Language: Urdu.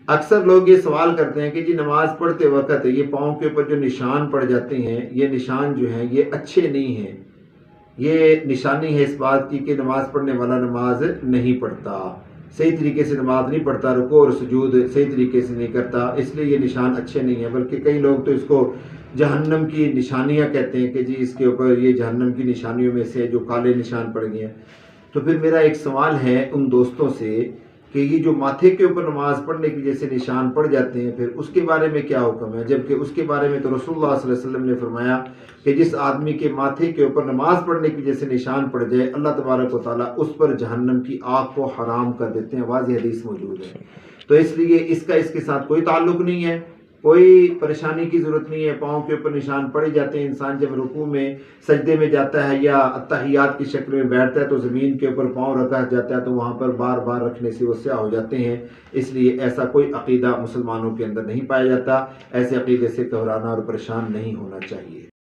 اکثر لوگ یہ سوال کرتے ہیں کہ جی نماز پڑھتے وقت یہ پاؤں کے اوپر جو نشان پڑ جاتے ہیں، یہ نشان جو ہیں یہ اچھے نہیں ہیں، یہ نشانی ہے اس بات کی کہ نماز پڑھنے والا نماز نہیں پڑھتا، صحیح طریقے سے نماز نہیں پڑھتا، رکوع اور سجود صحیح طریقے سے نہیں کرتا، اس لیے یہ نشان اچھے نہیں ہیں، بلکہ کئی لوگ تو اس کو جہنم کی نشانیاں کہتے ہیں کہ جی اس کے اوپر یہ جہنم کی نشانیوں میں سے جو کالے نشان پڑ گئے ہیں۔ تو پھر میرا ایک سوال ہے ان دوستوں سے کہ یہ جو ماتھے کے اوپر نماز پڑھنے کی جیسے نشان پڑ جاتے ہیں، پھر اس کے بارے میں کیا حکم ہے؟ جبکہ اس کے بارے میں تو رسول اللہ صلی اللہ علیہ وسلم نے فرمایا کہ جس آدمی کے ماتھے کے اوپر نماز پڑھنے کی جیسے نشان پڑ جائے، اللہ تبارک و تعالیٰ اس پر جہنم کی آگ کو حرام کر دیتے ہیں، واضح حدیث موجود ہے۔ تو اس لیے اس کا اس کے ساتھ کوئی تعلق نہیں ہے، کوئی پریشانی کی ضرورت نہیں ہے، پاؤں کے اوپر نشان پڑے جاتے ہیں، انسان جب رکوع میں سجدے میں جاتا ہے یا اتحیات کی شکل میں بیٹھتا ہے تو زمین کے اوپر پاؤں رکھا جاتا ہے تو وہاں پر بار بار رکھنے سے وہ سیاہ ہو جاتے ہیں، اس لیے ایسا کوئی عقیدہ مسلمانوں کے اندر نہیں پایا جاتا، ایسے عقیدے سے گھبرانا اور پریشان نہیں ہونا چاہیے۔